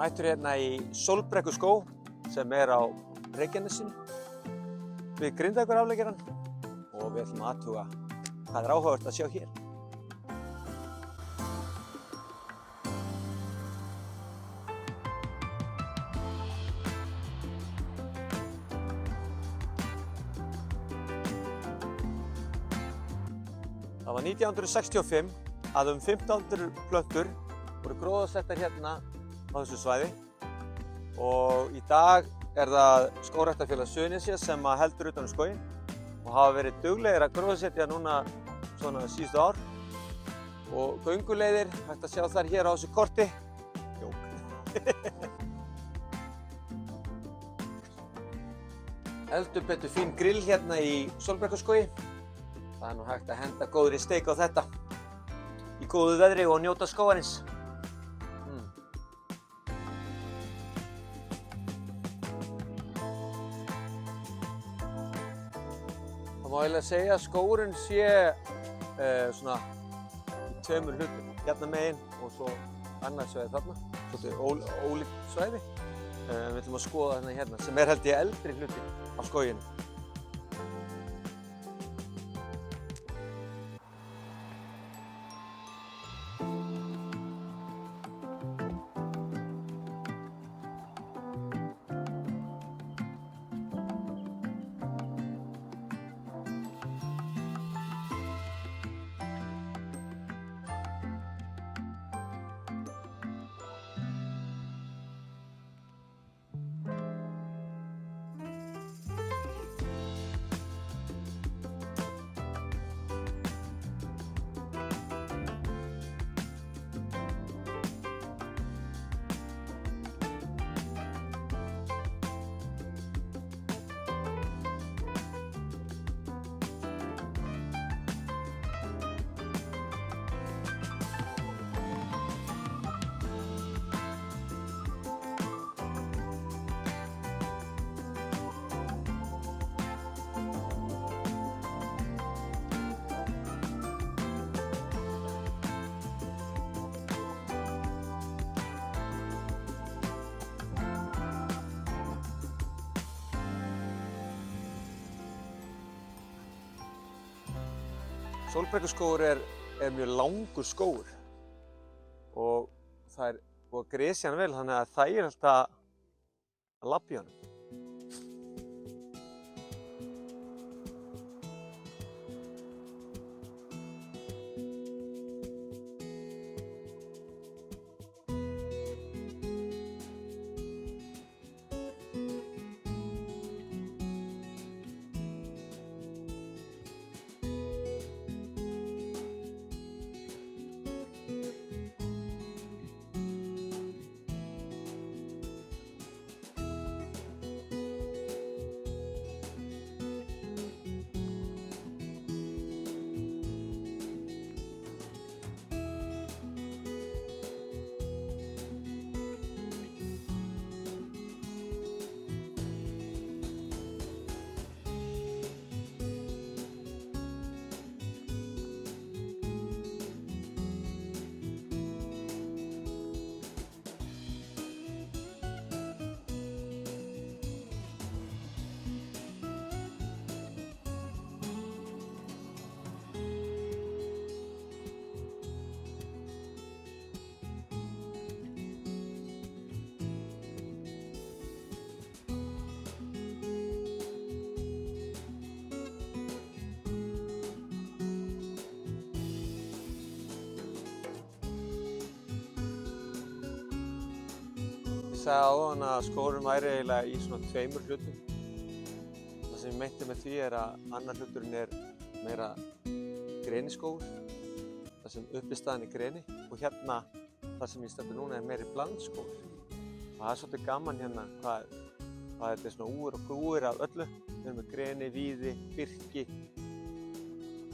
mættur hérna í Sólbrekkuskóg sem á Reykjanesinu við Grindavíkurafleggjarann og við ætlum að athuga hvað áhugavert að sjá hér. Það var 1965 að 1500 plöntur voru gróðursettar hérna á þessu svæði og í dag það Skógræktarfélag Suðurnesja sem heldur utan skóginn og hafa verið duglegir að gróðursetja núna svona síðustu ár og gönguleiðir hægt að sjá þar hér á þessu korti. Heldur betur fín grill hérna í Sólbrekkuskógi. Það nú hægt að henda góðri steik á þetta í góðu veðri og njóta skógarins. Það má eiginlega segja að skógurinn sé svona í tveimur hlutum. Hérna megin og svo annað svæði þarna. Svolítið ólíkt svæði. Við ætlum að skoða hérna sem held ég eldri hluti af skóginum. Sólbrekkuskógur er mjög langur skógur og það er búið að gresja hann vel þannig að það er alltaf að labba í honum. Ég sagði áðan að skógurinn væri eiginlega í svona tveimur hlutum. Það sem ég meinti með því að annar hluturinn meira greniskógur, þar sem uppistaðan greni og hérna þar sem ég stendur núna meiri blandskógur. Og það svolítið gaman hérna hvað þetta svona úr og grúir af öllu. Við erum með greni, víði, birki,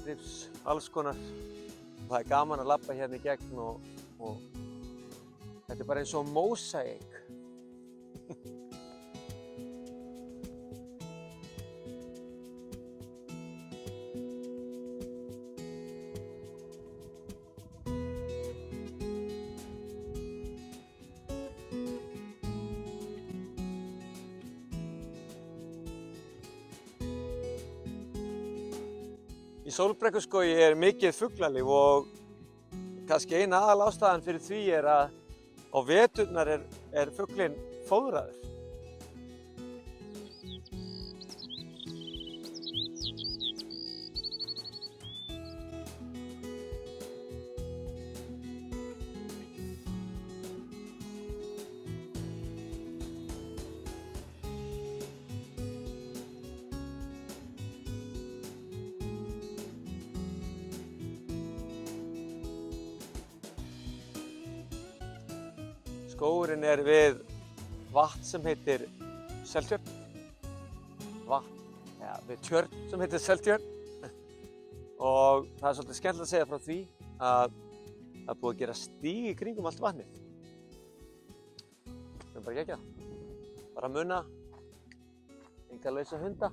rifs, alls konar. Og það gaman að labba hérna í gegn og þetta bara eins og mósaík. Í Sólbrekkuskógi er mikið fuglalíf og kannski eina aðalástæðan fyrir því er að á veturnar er fuglinn fóðraður. Skógurinn er við vatn sem heitir Seltjörn. Við tjörn sem heitir Seltjörn. Og það er svolítið skemmtilegt að segja frá því að það er búið að gera stíg í kringum allt vatnið. Það er bara geggjað. Bara muna, enga lausa hunda.